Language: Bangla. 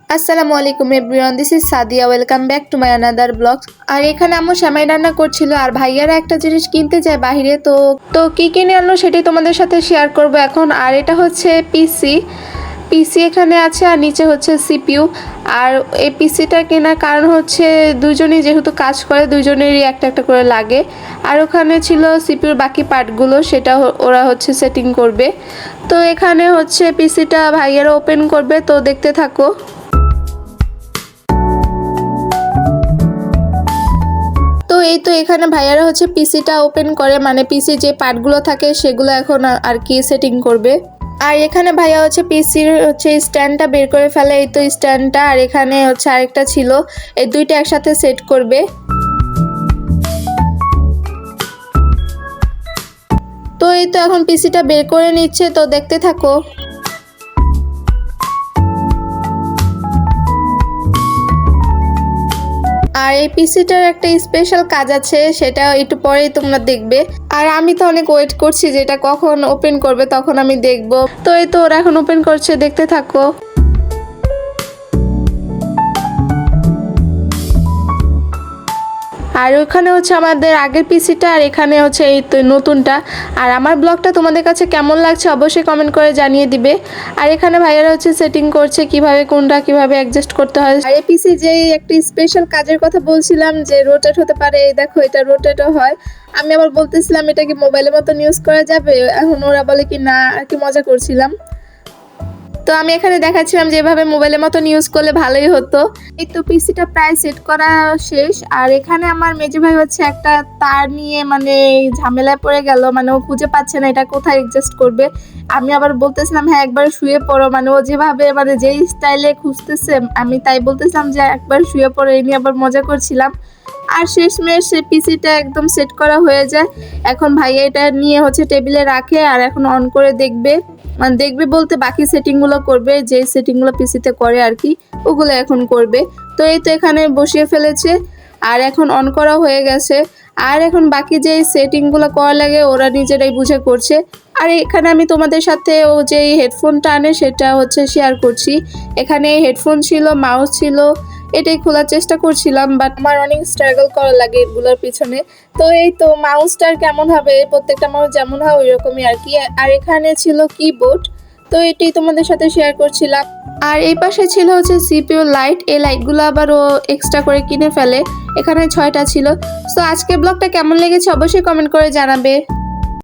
আসসালামু আলাইকুম everyone, this is Sadia. Welcome back to my another blog. আর এখানে আম্মু সেমাই রান্না করছিল, আর ভাইয়ারা একটা জিনিস কিনতে যায় বাহিরে। তো কি কিনে আনলো সেটাই তোমাদের সাথে শেয়ার করব এখন। আর এটা হচ্ছে পিসি এখানে আছে, আর নিচে হচ্ছে সিপিইউ। আর এই পিসিটা কেনার কারণ হচ্ছে দুজনেই যেহেতু কাজ করে, দুজনেরই একটা একটা করে লাগে। আর ওখানে ছিল সিপিইউর বাকি পার্টগুলো, সেটা ওরা হচ্ছে সেটিং করবে। তো এখানে হচ্ছে পিসিটা ভাইয়ারা ওপেন করবে, তো দেখতে থাকো। তো এই তো এখানে ভাইয়ারা হচ্ছে পিসিটা ওপেন করে, মানে পিসি যে পার্টগুলো থাকে সেগুলো এখন আর কি সেটিং করবে। আর এখানে ভাইয়া হচ্ছে পিসির হচ্ছে স্ট্যান্ডটা বের করে ফেলে, এই তো স্ট্যান্ডটা। আর এখানে হচ্ছে আরেকটা ছিল, এই দুইটা একসাথে সেট করবে। তো এই তো এখন পিসিটা বের করে নিচ্ছে, তো দেখতে থাকো। আর এই পিসিটার একটা স্পেশাল কাজ আছে, সেটা একটু পরেই তোমরা দেখবে। আর আমি তো অনেক ওয়েট করছি যে এটা কখন ওপেন করবে, তখন আমি দেখব। তো এই তো ওরা এখন ওপেন করছে, দেখতে থাকো। আর ওখানে হচ্ছে আমাদের আগের পিসিটা, আর এখানে হচ্ছে এই তো নতুনটা। আর আমার ব্লগটা তোমাদের কাছে কেমন লাগছে অবশ্যই কমেন্ট করে জানিয়ে দিবে। আর এখানে ভাইয়ারা হচ্ছে সেটিং করছে কিভাবে কোনটা কিভাবে অ্যাডজাস্ট করতে হয়। আর এই পিসি যে একটা স্পেশাল কাজের কথা বলছিলাম যে রোটেট হতে পারে, এই দেখো এটা রোটেটও হয়। আমি আবার বলতেছিলাম এটা কি মোবাইলের মতন ইউজ করা যাবে, এখন ওরা বলে কি না, আর কি মজা করছিলাম। তো আমি এখানে দেখাচ্ছিলাম যে এভাবে মোবাইলের মতন ইউজ করলে ভালোই হতো। এই তো পিসিটা প্রায় সেট করা শেষ। আর এখানে আমার মেজো ভাই হচ্ছে একটা তার নিয়ে মানে ঝামেলায় পড়ে গেল, মানে ও খুঁজে পাচ্ছে না এটা কোথায় অ্যাডজাস্ট করবে। আমি আবার বলতেছিলাম হ্যাঁ একবার শুয়ে পড়ো, মানে ও যেভাবে মানে যেই স্টাইলে খুঁজতেছে আমি তাই বলতেছিলাম যে একবার শুয়ে পড়ো, এই নিয়ে আবার মজা করছিলাম। আর শেষমেশ পিসিটা একদম সেট করা হয়ে যায়। এখন ভাইয়া এটা নিয়ে হচ্ছে টেবিলে রাখে, আর এখন অন করে দেখবে, মানে দেখবে বলতে বাকি সেটিংগুলো করবে, যে সেটিংগুলো পিসিতে করে আর কি, ওগুলো এখন করবে। তো এই তো এখানে বসিয়ে ফেলেছে, আর এখন অন করা হয়ে গেছে। আর এখন বাকি যে সেটিংগুলো করা লাগে ওরা নিজেরাই বুঝে করছে। আর এখানে আমি তোমাদের সাথে ও যে হেডফোনটা আনে সেটা হচ্ছে শেয়ার করছি। এখানে হেডফোন ছিল, মাউস ছিল, এটাই খোলার চেষ্টা করছিলাম, বাট আমার অনেক স্ট্রাগল করা লাগে এগুলোর পিছনে। তো এই তো মাউসটার কেমন হবে, প্রত্যেকটা মাউস যেমন হয় ওই রকমই আর কি। আর এখানে ছিল কিবোর্ড, তো এটাই তোমাদের সাথে শেয়ার করছিলাম। আর এই পাশে ছিল হচ্ছে সিপিইউ লাইট, এই লাইটগুলো আবার ও এক্সট্রা করে কিনে ফেলে, এখানে 6টা ছিল। তো আজকের ব্লগটা কেমন লেগেছে অবশ্যই কমেন্ট করে জানাবে।